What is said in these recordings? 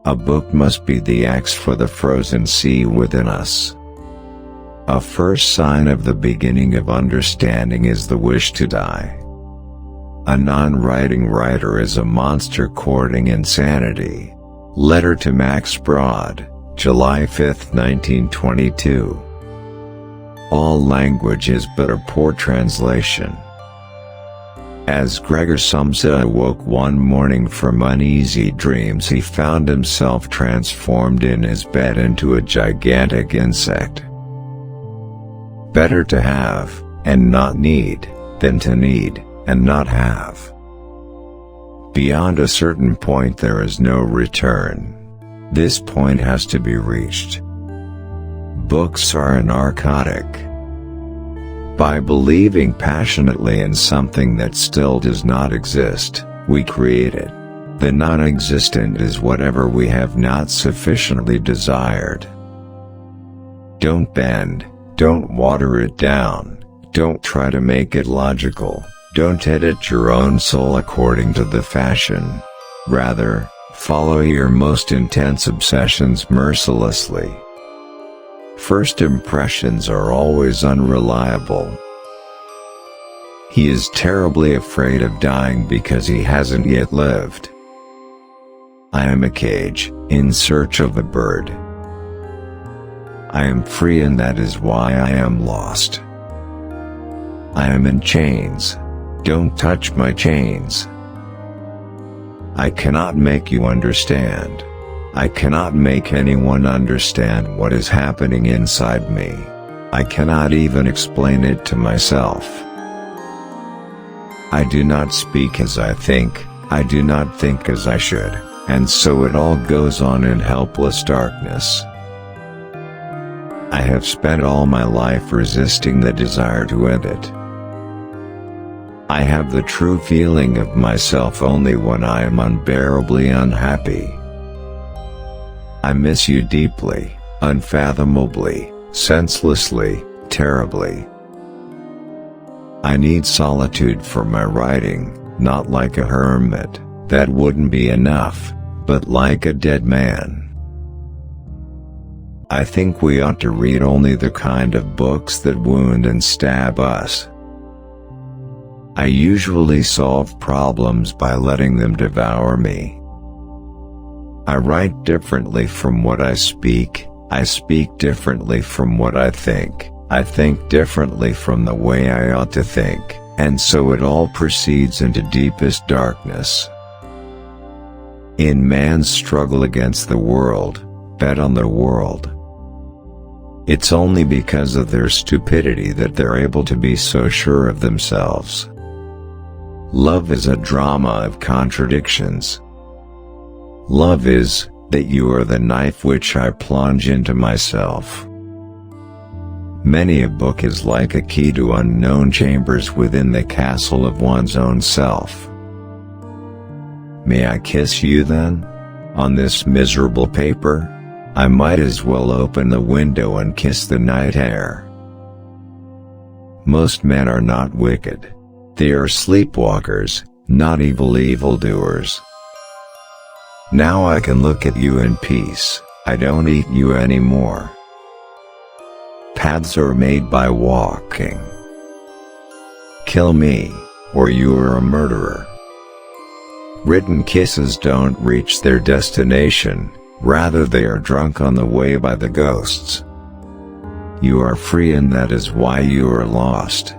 A book must be the axe for the frozen sea within us. A first sign of the beginning of understanding is the wish to die. A non-writing writer is a monster courting insanity. Letter to Max Brod, July 5, 1922. All language is but a poor translation. As Gregor Samsa awoke one morning from uneasy dreams, he found himself transformed in his bed into a gigantic insect. Better to have, and not need, than to need, and not have. Beyond a certain point there is no return. This point has to be reached. Books are a narcotic. By believing passionately in something that still does not exist, we create it. The non-existent is whatever we have not sufficiently desired. Don't bend, don't water it down, don't try to make it logical, don't edit your own soul according to the fashion. Rather, follow your most intense obsessions mercilessly. First impressions are always unreliable. He is terribly afraid of dying because he hasn't yet lived. I am a cage, in search of a bird. I am free, and that is why I am lost. I am in chains. Don't touch my chains. I cannot make you understand. I cannot make anyone understand what is happening inside me. I cannot even explain it to myself. I do not speak as I think, I do not think as I should, and so it all goes on in helpless darkness. I have spent all my life resisting the desire to end it. I have the true feeling of myself only when I am unbearably unhappy. I miss you deeply, unfathomably, senselessly, terribly. I need solitude for my writing, not like a hermit, that wouldn't be enough, but like a dead man. I think we ought to read only the kind of books that wound and stab us. I usually solve problems by letting them devour me. I write differently from what I speak differently from what I think differently from the way I ought to think, and so it all proceeds into deepest darkness. In man's struggle against the world, bet on the world. It's only because of their stupidity that they're able to be so sure of themselves. Love is a drama of contradictions. Love is, that you are the knife which I plunge into myself. Many a book is like a key to unknown chambers within the castle of one's own self. May I kiss you then? On this miserable paper? I might as well open the window and kiss the night air. Most men are not wicked. They are sleepwalkers, not evildoers. Now I can look at you in peace. I don't eat you anymore. Paths are made by walking. Kill me, or you are a murderer. Written kisses don't reach their destination, rather they are drunk on the way by the ghosts. You are free, and that is why you are lost.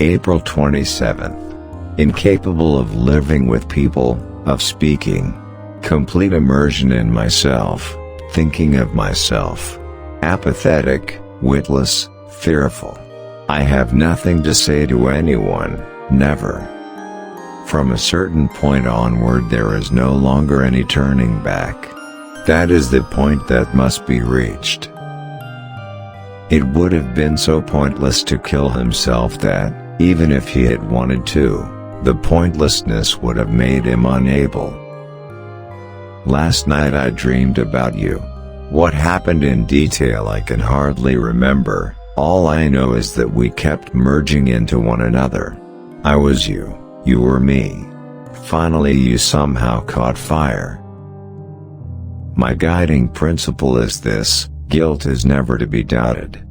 April 27th. Incapable of living with people, of speaking. Complete immersion in myself, thinking of myself. Apathetic, witless, fearful. I have nothing to say to anyone, never. From a certain point onward there is no longer any turning back. That is the point that must be reached. It would have been so pointless to kill himself that, even if he had wanted to, the pointlessness would have made him unable. Last night I dreamed about you. What happened in detail I can hardly remember, all I know is that we kept merging into one another. I was you, you were me. Finally you somehow caught fire. My guiding principle is this: guilt is never to be doubted.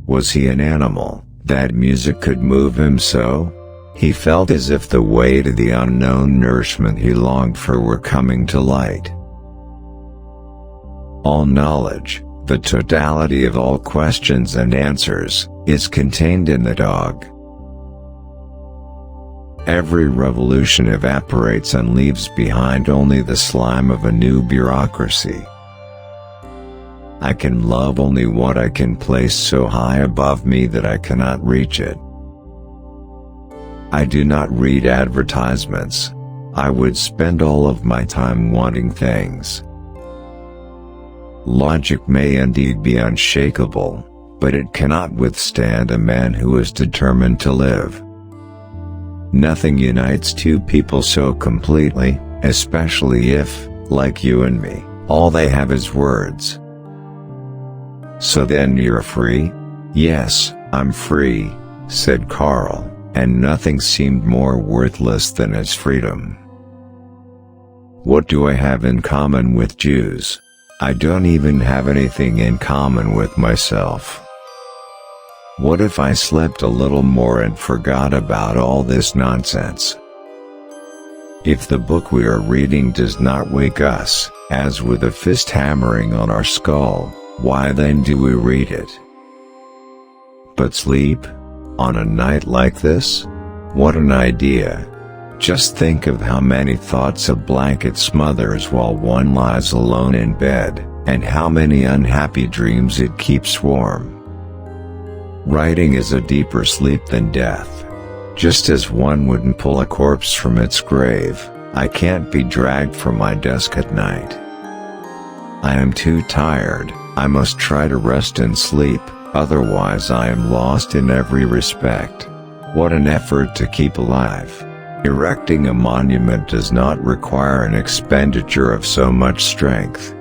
Was he an animal, that music could move him so? He felt as if the way to the unknown nourishment he longed for were coming to light. All knowledge, the totality of all questions and answers, is contained in the dog. Every revolution evaporates and leaves behind only the slime of a new bureaucracy. I can love only what I can place so high above me that I cannot reach it. I do not read advertisements. I would spend all of my time wanting things. Logic may indeed be unshakable, but it cannot withstand a man who is determined to live. Nothing unites two people so completely, especially if, like you and me, all they have is words. So then you're free? Yes, I'm free, said Carl, and nothing seemed more worthless than his freedom. What do I have in common with Jews? I don't even have anything in common with myself. What if I slept a little more and forgot about all this nonsense? If the book we are reading does not wake us, as with a fist hammering on our skull, why then do we read it? But sleep? On a night like this? What an idea! Just think of how many thoughts a blanket smothers while one lies alone in bed, and how many unhappy dreams it keeps warm. Writing is a deeper sleep than death. Just as one wouldn't pull a corpse from its grave, I can't be dragged from my desk at night. I am too tired. I must try to rest and sleep, otherwise I am lost in every respect. What an effort to keep alive. Erecting a monument does not require an expenditure of so much strength.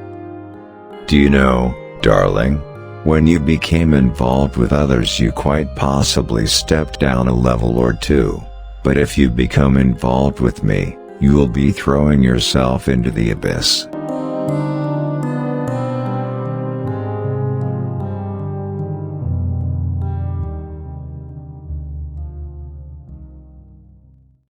Do you know, darling? When you became involved with others you quite possibly stepped down a level or two. But if you become involved with me, you will be throwing yourself into the abyss.